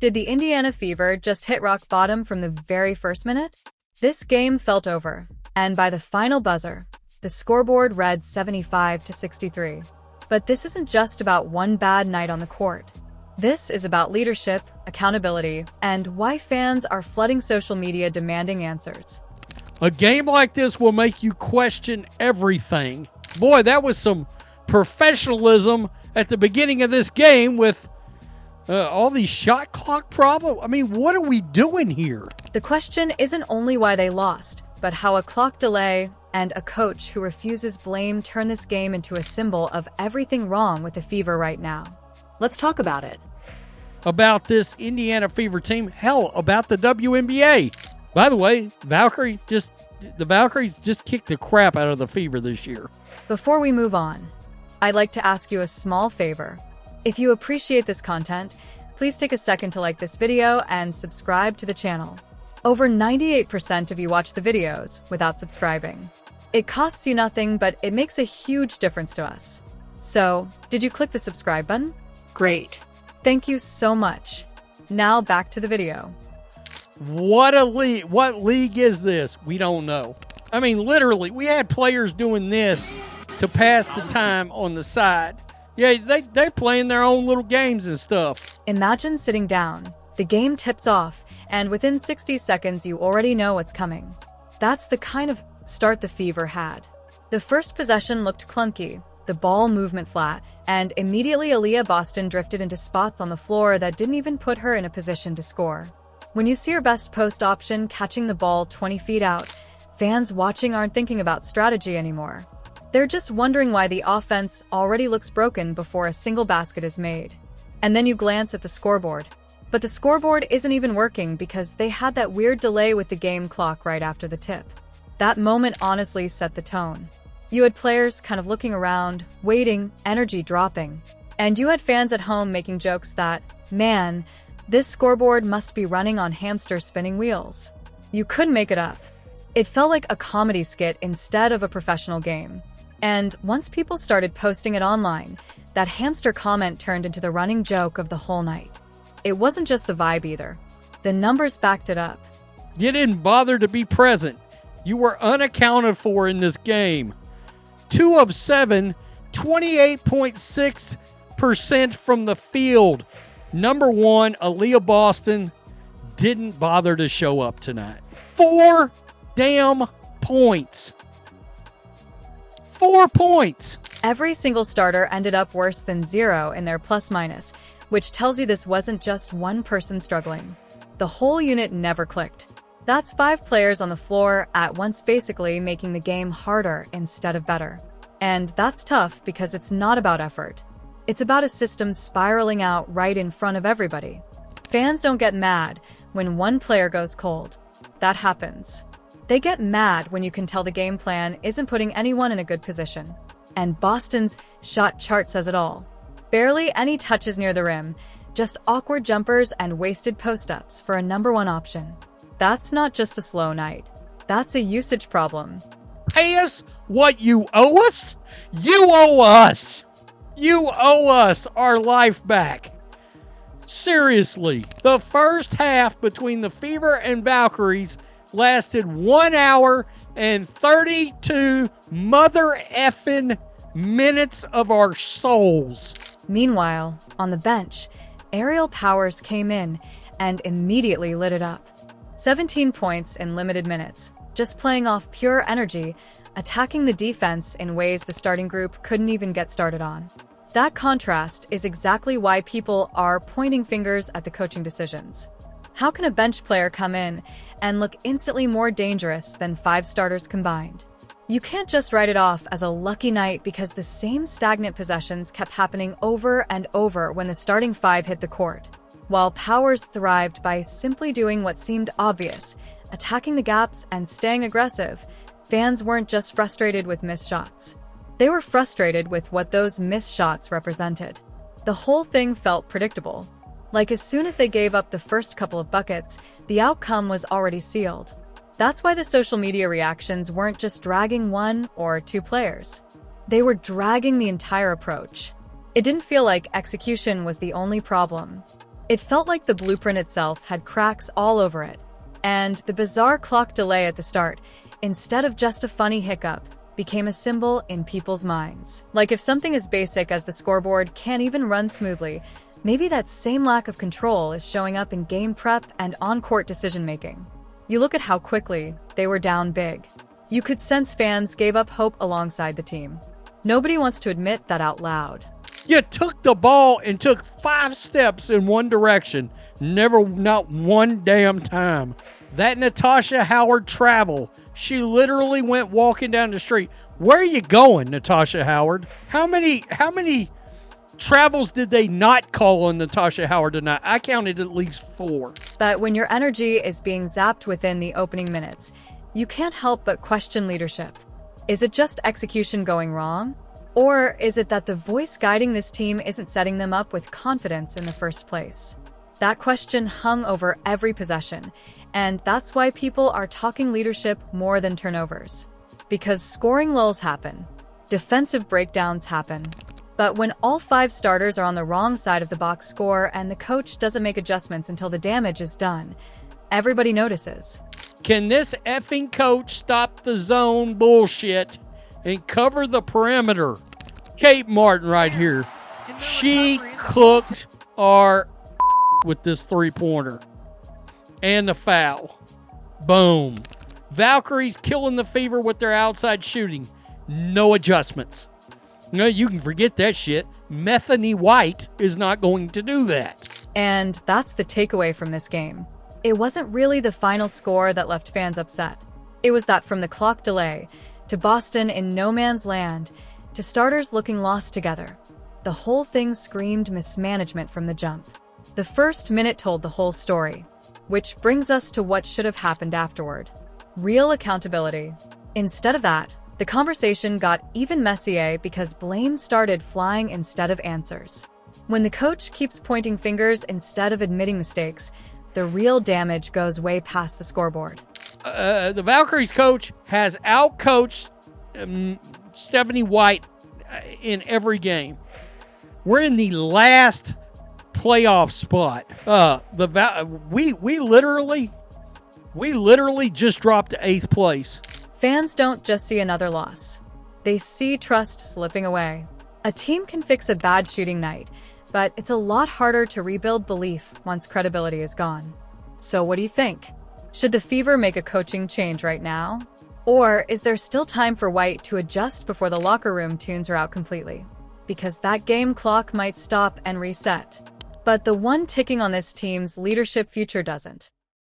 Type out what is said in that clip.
Did the Indiana Fever just hit rock bottom from the very first minute? This game felt over, and by the final buzzer, the scoreboard read 75-63. But this isn't just about one bad night on the court. This is about leadership, accountability, and why fans are flooding social media demanding answers. A game like this will make you question everything. Boy, that was some professionalism at the beginning of this game with all these shot clock problems. I mean, what are we doing here? The question isn't only why they lost, but how a clock delay and a coach who refuses blame turn this game into a symbol of everything wrong with the Fever right now. Let's talk about it. About this Indiana Fever team, hell, about the WNBA. By the way, the Valkyries just kicked the crap out of the Fever this year. Before we move on, I'd like to ask you a small favor. If you appreciate this content, please take a second to like this video and subscribe to the channel. Over 98% of you watch the videos without subscribing. It costs you nothing, but it makes a huge difference to us. So, did you click the subscribe button? Great. Thank you so much. Now back to the video. What league is this? We don't know. I mean, literally, we had players doing this to pass the time on the side. Yeah, they're playing their own little games and stuff. Imagine sitting down, the game tips off, and within 60 seconds you already know what's coming. That's the kind of start the Fever had. The first possession looked clunky, the ball movement flat, and immediately Aaliyah Boston drifted into spots on the floor that didn't even put her in a position to score. When you see her best post option catching the ball 20 feet out, fans watching aren't thinking about strategy anymore. They're just wondering why the offense already looks broken before a single basket is made. And then you glance at the scoreboard. But the scoreboard isn't even working because they had that weird delay with the game clock right after the tip. That moment honestly set the tone. You had players kind of looking around, waiting, energy dropping. And you had fans at home making jokes that, man, this scoreboard must be running on hamster spinning wheels. You couldn't make it up. It felt like a comedy skit instead of a professional game. And once people started posting it online, that hamster comment turned into the running joke of the whole night. It wasn't just the vibe either. The numbers backed it up. You didn't bother to be present. You were unaccounted for in this game. 2 of 7, 28.6% from the field. Number 1, Aaliyah Boston, didn't bother to show up tonight. 4 damn points. 4 points. Every single starter ended up worse than 0 in their plus-minus, which tells you this wasn't just one person struggling. The whole unit never clicked. That's 5 players on the floor at once, basically making the game harder instead of better. And that's tough because it's not about effort. It's about a system spiraling out right in front of everybody. Fans don't get mad when one player goes cold. That happens. They get mad when you can tell the game plan isn't putting anyone in a good position. And Boston's shot chart says it all. Barely any touches near the rim, just awkward jumpers and wasted post-ups for a number 1 option. That's not just a slow night. That's a usage problem. Pay us what you owe us? You owe us! You owe us our life back. Seriously, the first half between the Fever and Valkyries lasted 1 hour and 32 mother effing minutes of our souls. Meanwhile, on the bench, Aerial Powers came in and immediately lit it up. 17 points in limited minutes, just playing off pure energy, attacking the defense in ways the starting group couldn't even get started on. That contrast is exactly why people are pointing fingers at the coaching decisions. How can a bench player come in and look instantly more dangerous than 5 starters combined? You can't just write it off as a lucky night because the same stagnant possessions kept happening over and over when the starting 5 hit the court. While Powers thrived by simply doing what seemed obvious, attacking the gaps and staying aggressive, fans weren't just frustrated with missed shots. They were frustrated with what those missed shots represented. The whole thing felt predictable. Like as soon as they gave up the first couple of buckets, the outcome was already sealed. That's why the social media reactions weren't just dragging 1 or 2 players. They were dragging the entire approach. It didn't feel like execution was the only problem. It felt like the blueprint itself had cracks all over it. And the bizarre clock delay at the start, instead of just a funny hiccup, became a symbol in people's minds. Like if something as basic as the scoreboard can't even run smoothly, maybe that same lack of control is showing up in game prep and on-court decision-making. You look at how quickly they were down big. You could sense fans gave up hope alongside the team. Nobody wants to admit that out loud. You took the ball and took 5 steps in one direction. Not one damn time. That Natasha Howard travel. She literally went walking down the street. Where are you going, Natasha Howard? How many travels did they not call on Natasha Howard tonight? I counted at least 4. But when your energy is being zapped within the opening minutes, you can't help but question leadership. Is it just execution going wrong? Or is it that the voice guiding this team isn't setting them up with confidence in the first place? That question hung over every possession, and that's why people are talking leadership more than turnovers. Because scoring lulls happen, defensive breakdowns happen, but when all 5 starters are on the wrong side of the box score and the coach doesn't make adjustments until the damage is done, everybody notices. Can this effing coach stop the zone bullshit and cover the perimeter? Kate Martin right here. She cooked our with this 3-pointer. And the foul. Boom. Valkyrie's killing the Fever with their outside shooting. No adjustments. No, you can forget that shit. Methany White is not going to do that. And that's the takeaway from this game. It wasn't really the final score that left fans upset. It was that from the clock delay, to Boston in no man's land, to starters looking lost together. The whole thing screamed mismanagement from the jump. The first minute told the whole story, which brings us to what should have happened afterward. Real accountability. Instead of that, the conversation got even messier because blame started flying instead of answers. When the coach keeps pointing fingers instead of admitting mistakes, the real damage goes way past the scoreboard. The Valkyries coach has outcoached Stephanie White in every game. We're in the last playoff spot. We literally just dropped to 8th place. Fans don't just see another loss. They see trust slipping away. A team can fix a bad shooting night, but it's a lot harder to rebuild belief once credibility is gone. So what do you think? Should the Fever make a coaching change right now? Or is there still time for White to adjust before the locker room tunes her out completely? Because that game clock might stop and reset. But the one ticking on this team's leadership future doesn't.